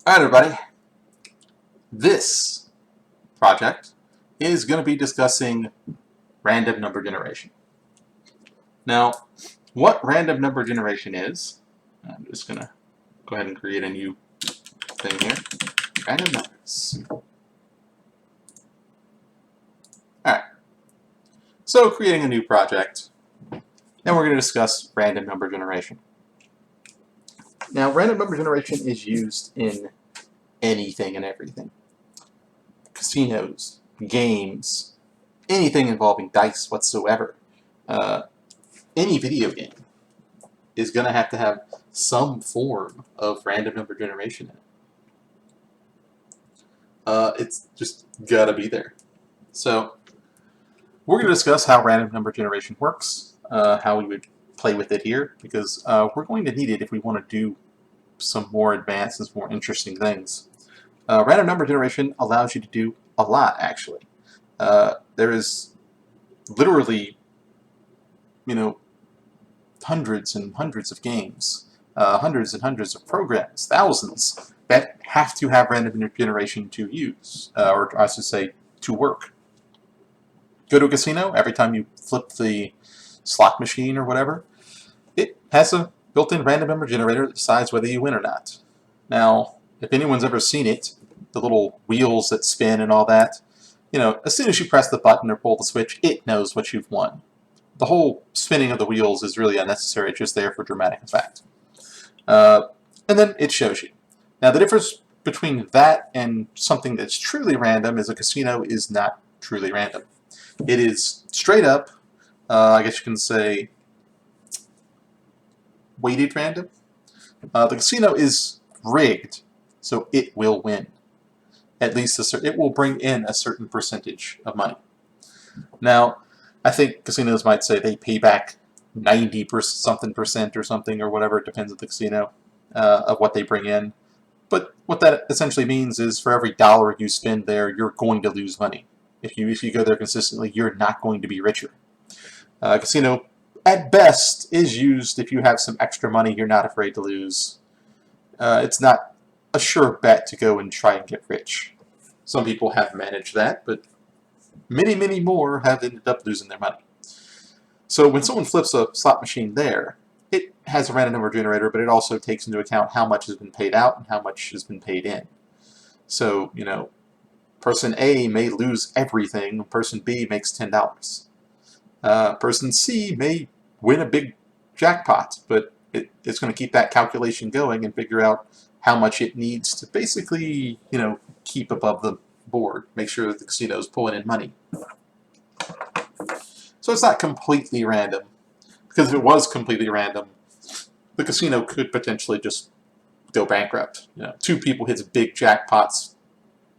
Alright everybody, this project is going to be discussing random number generation. Now, what random number generation is, I'm just going to go ahead and create a new thing here. Random numbers. Alright, so creating a new project, and we're going to discuss random number generation. Now, random number generation is used in anything and everything. Casinos, games, anything involving dice whatsoever. Any video game is going to have some form of random number generation in it. It's just got to be there. So we're going to discuss how random number generation works, how we would play with it here, because we're going to need it if we want to do some more advanced and more interesting things. Random number generation allows you to do a lot, actually. There is literally, hundreds and hundreds of games, hundreds and hundreds of programs, thousands, that have to have random generation to use, or I should say, to work. Go to a casino, every time you flip the slot machine or whatever, it has a built-in random number generator that decides whether you win or not. Now, if anyone's ever seen it, the little wheels that spin and all that, as soon as you press the button or pull the switch, it knows what you've won. The whole spinning of the wheels is really unnecessary. It's just there for dramatic effect. And then it shows you. Now, the difference between that and something that's truly random is a casino is not truly random. It is straight up, I guess you can say, weighted random. The casino is rigged, so it will win. At least it will bring in a certain percentage of money. Now, I think casinos might say they pay back 90% or something or whatever, it depends on the casino, of what they bring in. But what that essentially means is for every dollar you spend there, you're going to lose money. If you go there consistently, you're not going to be richer. Casino, at best, is used if you have some extra money you're not afraid to lose. It's not a sure bet to go and try and get rich. Some people have managed that, but many, many more have ended up losing their money. So when someone flips a slot machine there, it has a random number generator, but it also takes into account how much has been paid out and how much has been paid in. So, person A may lose everything, person B makes $10. Person C may win a big jackpot, but it's going to keep that calculation going and figure out how much it needs to basically, keep above the board, make sure that the casino's pulling in money. So it's not completely random, because if it was completely random, the casino could potentially just go bankrupt. Two people hits big jackpots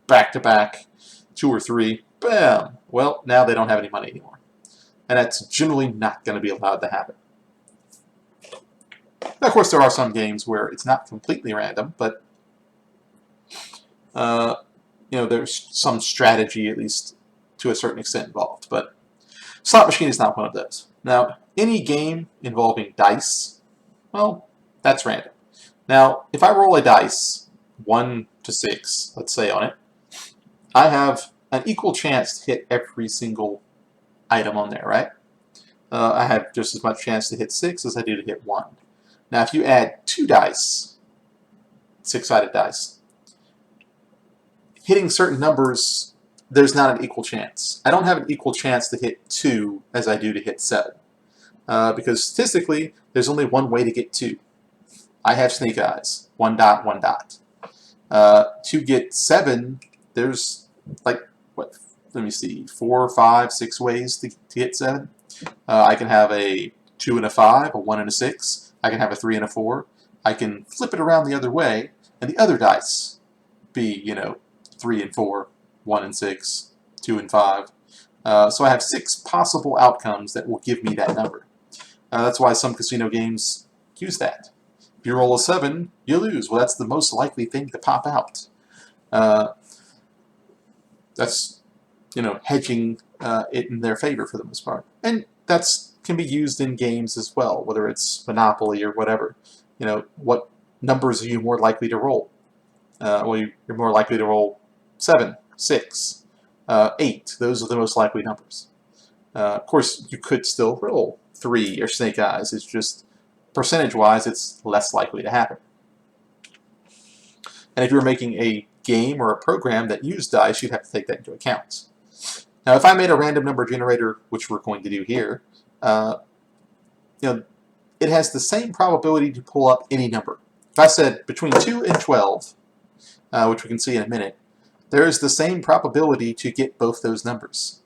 back to back, 2 or 3, bam! Well, now they don't have any money anymore. And that's generally not going to be allowed to happen. Now, of course, there are some games where it's not completely random, but there's some strategy, at least to a certain extent, involved. But slot machine is not one of those. Now, any game involving dice, well, that's random. Now, if I roll a dice, 1 to 6, let's say on it, I have an equal chance to hit every single item on there, right? I have just as much chance to hit 6 as I do to hit 1. Now, if you add 2 dice, 6-sided dice, hitting certain numbers, there's not an equal chance. I don't have an equal chance to hit 2 as I do to hit 7. Because statistically, there's only one way to get 2. I have snake eyes. 1 dot, 1 dot. To get 7, there's like, let me see, 4, 5, 6 ways to hit 7. I can have a 2 and a 5, a 1 and a 6. I can have a 3 and a 4. I can flip it around the other way, and the other dice be, 3 and 4, 1 and 6, 2 and 5. So I have 6 possible outcomes that will give me that number. That's why some casino games use that. If you roll a 7, you lose. Well, that's the most likely thing to pop out. That's, hedging it in their favor for the most part. And that's can be used in games as well, whether it's Monopoly or whatever. What numbers are you more likely to roll? well, you're more likely to roll 7, 6, 8. Those are the most likely numbers. Of course, you could still roll 3 or snake eyes. It's just percentage-wise, it's less likely to happen. And if you're making a game or a program that used dice, you'd have to take that into account. Now, if I made a random number generator, which we're going to do here, it has the same probability to pull up any number. If I said between 2 and 12, which we can see in a minute, there is the same probability to get both those numbers.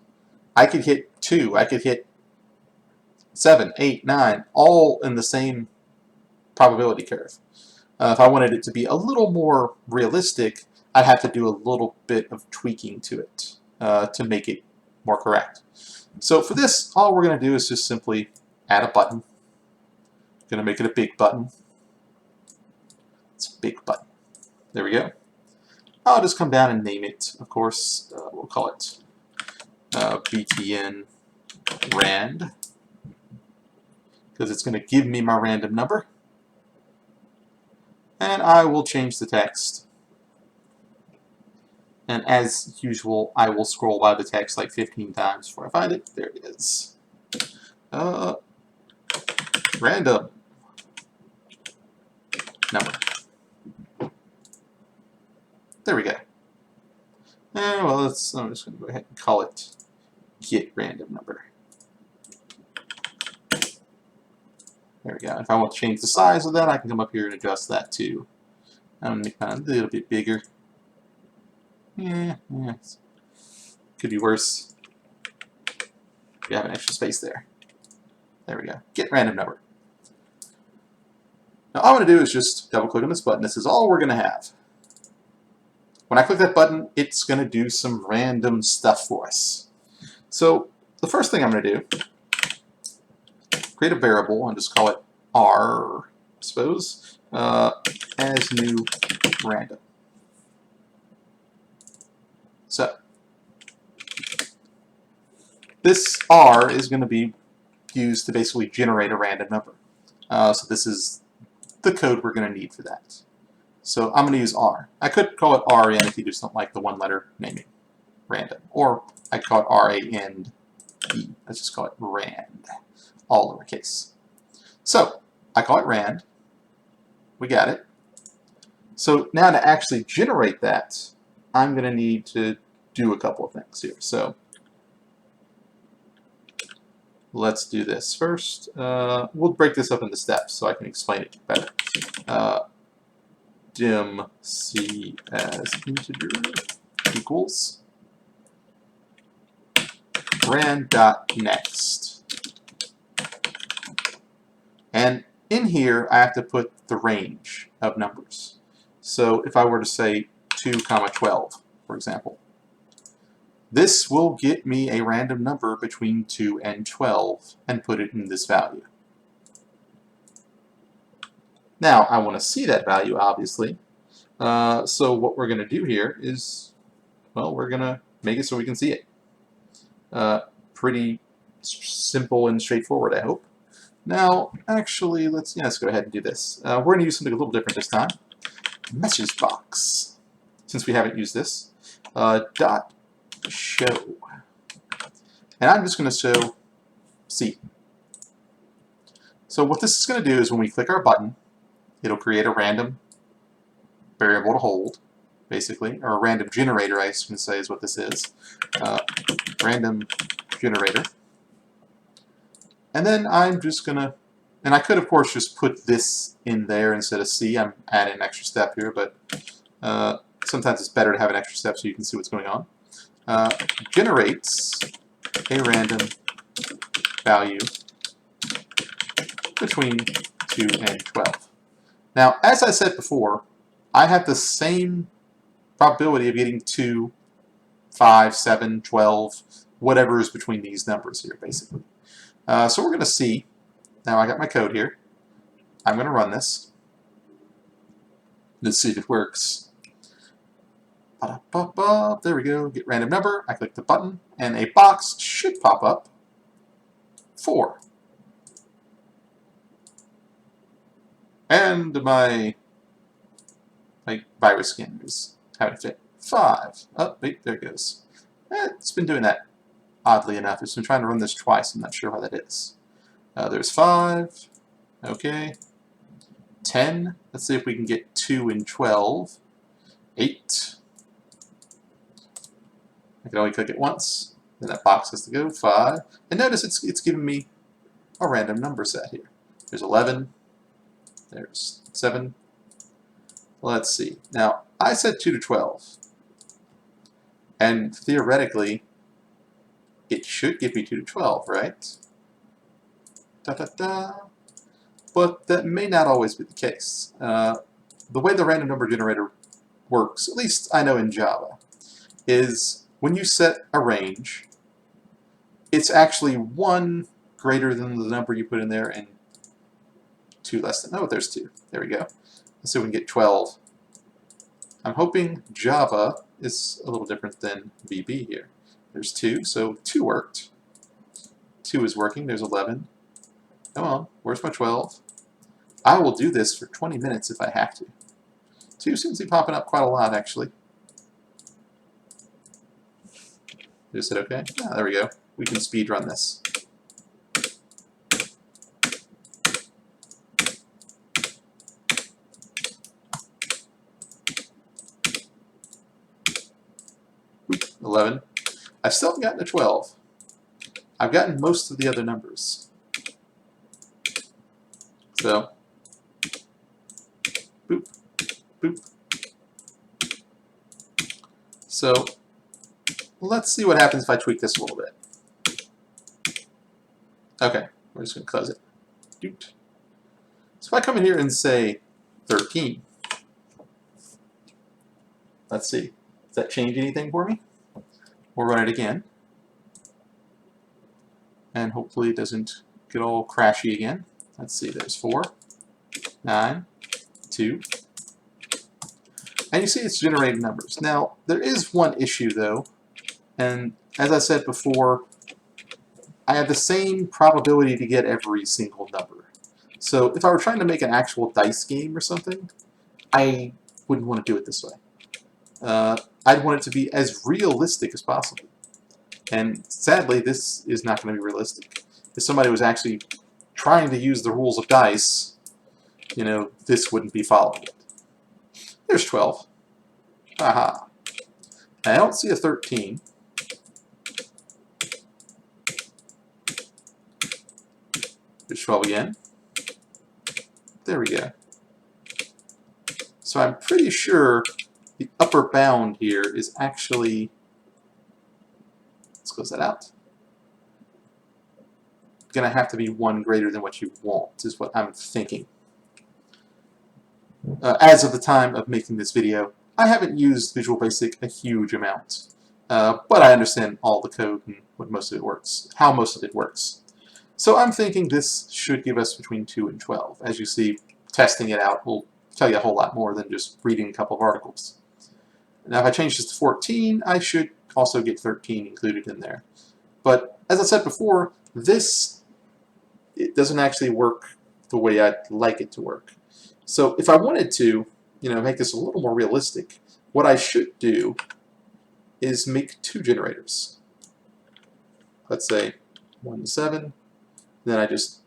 I could hit 2, I could hit 7, 8, 9, all in the same probability curve. If I wanted it to be a little more realistic, I'd have to do a little bit of tweaking to it to make it more correct. So for this, all we're going to do is just simply add a button. Going to make it a big button. It's a big button. There we go. I'll just come down and name it, of course. We'll call it BTN Rand, because it's going to give me my random number. And I will change the text. And as usual, I will scroll by the text like 15 times before I find it. There it is. Random number. There we go. And well, I'm just going to go ahead and call it get random number. There we go. If I want to change the size of that, I can come up here and adjust that too. I'm going to make that a little bit bigger. Yeah. Could be worse. We have an extra space there. There we go. Get random number. Now all I'm going to do is just double click on this button. This is all we're going to have. When I click that button, it's going to do some random stuff for us. So the first thing I'm going to do, create a variable and just call it R, I suppose, as new random. So this R is going to be used to basically generate a random number. So this is the code we're going to need for that. So I'm going to use R. I could call it RN if you just don't like the one-letter naming, random. Or I could call it R-A-N-D. Let's just call it rand, all lowercase. So I call it rand. We got it. So now to actually generate that, I'm going to need to do a couple of things here. So let's do this first. We'll break this up into steps so I can explain it better. Dim C as integer equals rand.next. And in here, I have to put the range of numbers. So if I were to say 2, 12, for example, this will get me a random number between 2 and 12 and put it in this value. Now, I want to see that value, obviously. So what we're going to do here is, well, we're going to make it so we can see it. Pretty simple and straightforward, I hope. Now, actually, let's go ahead and do this. We're going to use something a little different this time. Message box, since we haven't used this. Dot show. And I'm just going to show C. So what this is going to do is when we click our button, it'll create a random variable to hold, basically, or a random generator, I can say is what this is. Random generator. And then I'm just going to, and I could, of course, just put this in there instead of C. I'm adding an extra step here, but sometimes it's better to have an extra step so you can see what's going on. Generates a random value between 2 and 12. Now, as I said before, I have the same probability of getting 2, 5, 7, 12, whatever is between these numbers here, basically. So we're going to see. Now I got my code here. I'm going to run this. Let's see if it works. There we go. Get random number. I click the button, and a box should pop up. 4. And my my virus scanner is having to fit. 5. Oh, wait, there it goes. It's been doing that oddly enough. It's been trying to run this twice. I'm not sure why that is. There's 5. Okay. 10. Let's see if we can get 2 and 12. 8. I can only click it once. Then that box has to go. 5. And notice it's giving me a random number set here. There's 11. There's 7. Let's see. Now, I said 2 to 12. And theoretically, it should give me 2 to 12, right? Da-da-da. But that may not always be the case. The way the random number generator works, at least I know in Java, is when you set a range, it's actually 1 greater than the number you put in there and 2 less than. Oh, there's 2. There we go. Let's see if we can get 12. I'm hoping Java is a little different than VB here. There's 2, so 2 worked. 2 is working. There's 11. Come on, where's my 12? I will do this for 20 minutes if I have to. 2 seems to be popping up quite a lot, actually. Just hit OK. Ah, there we go. We can speed run this. Oop, 11. I still haven't gotten a 12. I've gotten most of the other numbers. So, boop, boop. So, let's see what happens if I tweak this a little bit. Okay, we're just going to close it. Doot. So if I come in here and say 13, let's see. Does that change anything for me? We'll run it again. And hopefully it doesn't get all crashy again. Let's see, there's 4, 9, 2. And you see it's generating numbers. Now, there is one issue though, and as I said before, I have the same probability to get every single number. So if I were trying to make an actual dice game or something, I wouldn't want to do it this way. I'd want it to be as realistic as possible. And sadly, this is not going to be realistic. If somebody was actually trying to use the rules of dice, you know, this wouldn't be following it. There's 12. Aha. I don't see a 13. There's 12 again. There we go. So I'm pretty sure the upper bound here is actually, let's close that out, going to have to be 1 greater than what you want, is what I'm thinking. As of the time of making this video, I haven't used Visual Basic a huge amount, but I understand all the code and what most of it works, how most of it works. So I'm thinking this should give us between 2 and 12. As you see, testing it out will tell you a whole lot more than just reading a couple of articles. Now if I change this to 14, I should also get 13 included in there. But as I said before, it doesn't actually work the way I'd like it to work. So if I wanted to, make this a little more realistic, what I should do is make 2 generators. Let's say 1 to 7. Then I just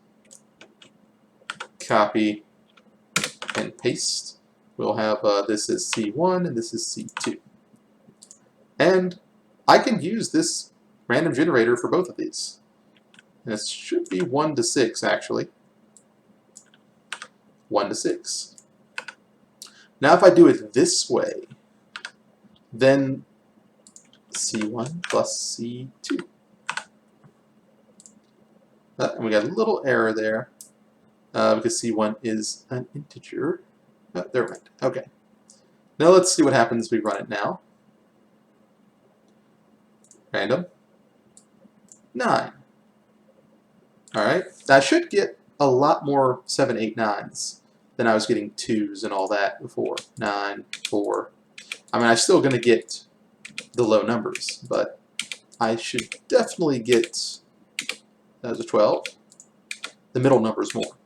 copy and paste. We'll have this is C1 and this is C2. And I can use this random generator for both of these. And it should be 1 to 6 actually. 1 to 6. Now if I do it this way, then C1 plus C2. And we got a little error there because C1 is an integer. Oh, there we went. Okay. Now let's see what happens if we run it now. Random. 9. Alright. I should get a lot more 7, 8, 9s than I was getting 2s and all that before. 9, 4. I mean, I'm still going to get the low numbers, but I should definitely get, that was a 12, the middle numbers more.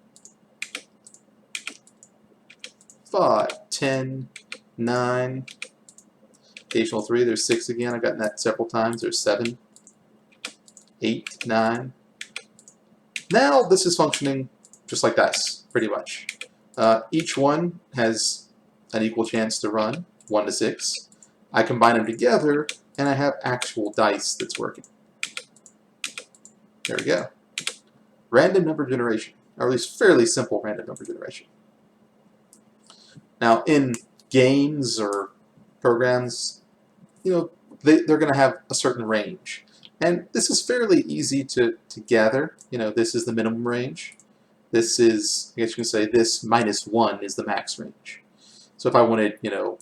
5, 10, 9, occasional 3, there's 6 again. I've gotten that several times. There's 7, 8, 9. Now this is functioning just like dice, pretty much. Each one has an equal chance to run, 1 to 6. I combine them together, and I have actual dice that's working. There we go. Random number generation, or at least fairly simple random number generation. Now, in games or programs, you know, they're going to have a certain range. And this is fairly easy to gather. You know, this is the minimum range. This is, I guess you can say, this -1 is the max range. So if I wanted, you know,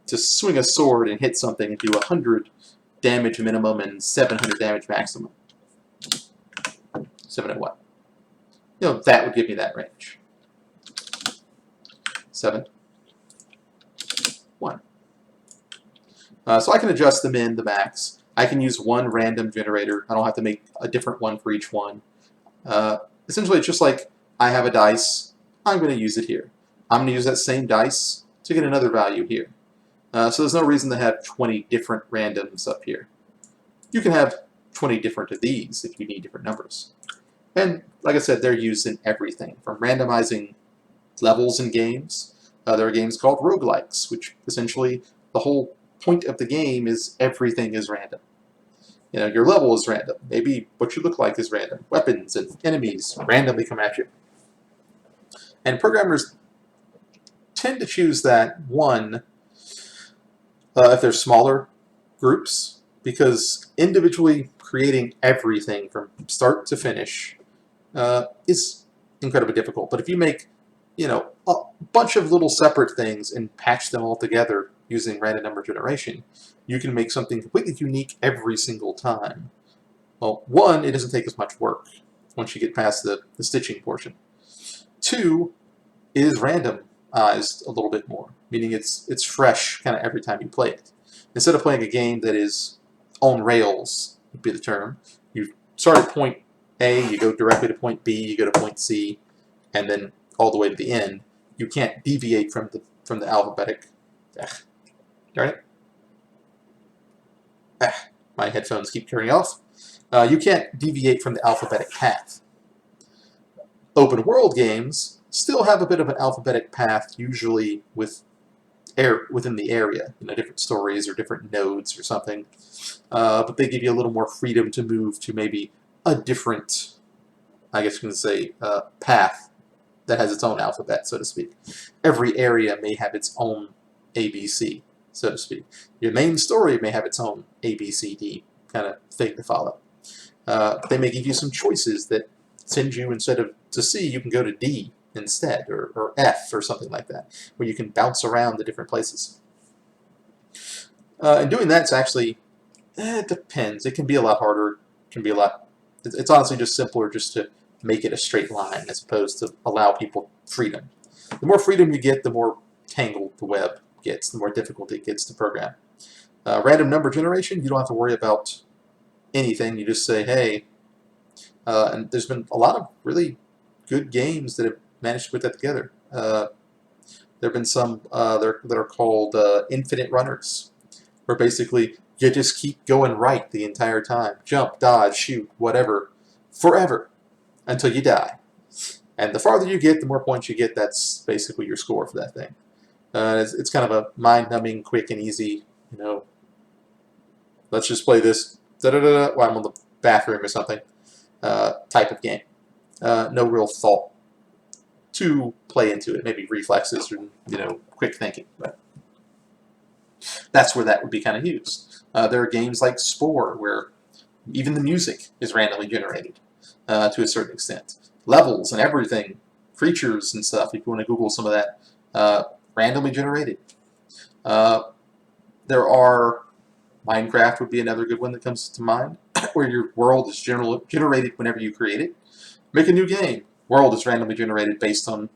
to swing a sword and hit something and do 100 damage minimum and 700 damage maximum, 701. You know, that would give me that range. 7, 1. So I can adjust the min, the max. I can use one random generator. I don't have to make a different one for each one. Essentially, it's just like I have a dice. I'm going to use it here. I'm going to use that same dice to get another value here. So there's no reason to have 20 different randoms up here. You can have 20 different of these if you need different numbers. And like I said, they're used in everything, from randomizing levels in games. There are games called roguelikes, which essentially the whole point of the game is everything is random. You know, your level is random. Maybe what you look like is random. Weapons and enemies randomly come at you. And programmers tend to choose that one if they're smaller groups, because individually creating everything from start to finish is incredibly difficult. But if you make, you know, a bunch of little separate things and patch them all together using random number generation, you can make something completely unique every single time. Well, one, it doesn't take as much work once you get past the stitching portion. 2, it is randomized a little bit more, meaning it's fresh kind of every time you play it. Instead of playing a game that is on rails, would be the term, you start at point A, you go directly to point B, you go to point C, and then all the way to the end. You can't deviate from the alphabetic. Darn it. My headphones keep turning off. You can't deviate from the alphabetic path. Open world games still have a bit of an alphabetic path, usually within the area, you know, different stories or different nodes or something. But they give you a little more freedom to move to maybe a different, I guess you can say, path that has its own alphabet, so to speak. Every area may have its own ABC, so to speak. Your main story may have its own ABCD kind of thing to follow. They may give you some choices that send you, instead of to C, you can go to D instead, or F or something like that, where you can bounce around the different places. And doing that's actually, it depends. It can be a lot harder. It can be a lot. It's honestly just simpler just to make it a straight line as opposed to allow people freedom. The more freedom you get, the more tangled the web gets, the more difficult it gets to program. Random number generation, you don't have to worry about anything. You just say, hey, and there's been a lot of really good games that have managed to put that together. There have been some that are called infinite runners, where basically you just keep going right the entire time. Jump, dodge, shoot, whatever, forever, until you die. And the farther you get, the more points you get. That's basically your score for that thing. It's kind of a mind-numbing, quick and easy, you know, let's just play this while I'm on the bathroom or something type of game. No real thought to play into it. Maybe reflexes or, you know, quick thinking. But that's where that would be kind of used. There are games like Spore where even the music is randomly generated to a certain extent. Levels and everything, creatures and stuff, if you want to Google some of that, randomly generated. There are, Minecraft would be another good one that comes to mind, where your world is generated whenever you create it. Make a new game. World is randomly generated based on,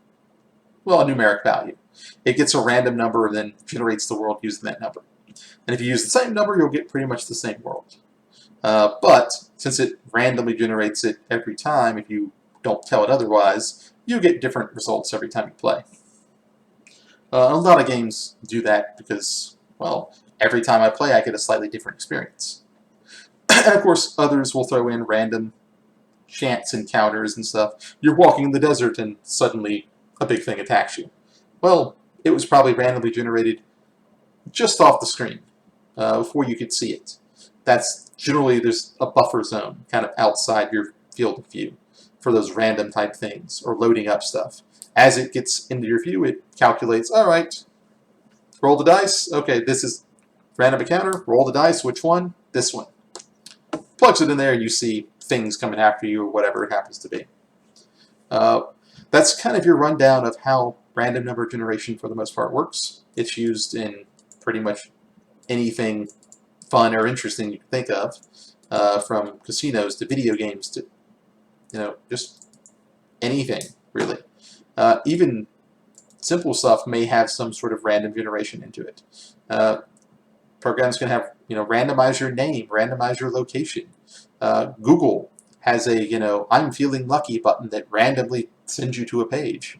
well, a numeric value. It gets a random number and then generates the world using that number. And if you use the same number, you'll get pretty much the same world. But since it randomly generates it every time, if you don't tell it otherwise, you get different results every time you play. A lot of games do that because, well, every time I play I get a slightly different experience. And of course, others will throw in random chance encounters and stuff. You're walking in the desert and suddenly a big thing attacks you. Well, it was probably randomly generated just off the screen before you could see it. That's generally, there's a buffer zone kind of outside your field of view for those random type things or loading up stuff. As it gets into your view, it calculates, all right, roll the dice. Okay, this is random encounter. Roll the dice. Which one? This one. Plugs it in there and you see things coming after you or whatever it happens to be. That's kind of your rundown of how random number generation for the most part works. It's used in pretty much anything fun or interesting you can think of, from casinos to video games to, just anything, really. Even simple stuff may have some sort of random generation into it. Programs can have, randomize your name, randomize your location. Google has a, I'm feeling lucky button that randomly sends you to a page.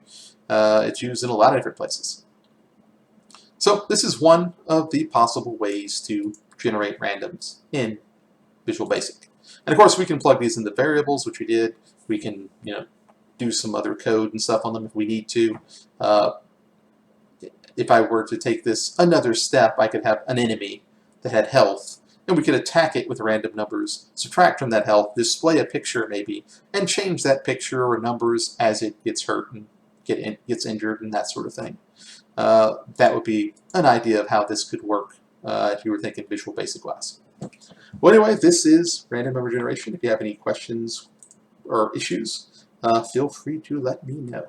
It's used in a lot of different places. So this is one of the possible ways to generate randoms in Visual Basic. And of course we can plug these into variables, which we did. We can, do some other code and stuff on them if we need to. If I were to take this another step, I could have an enemy that had health, and we could attack it with random numbers, subtract from that health, display a picture maybe, and change that picture or numbers as it gets hurt and gets injured and that sort of thing. That would be an idea of how this could work if you were thinking Visual Basic wise. Well, anyway, this is random number generation. If you have any questions or issues, feel free to let me know.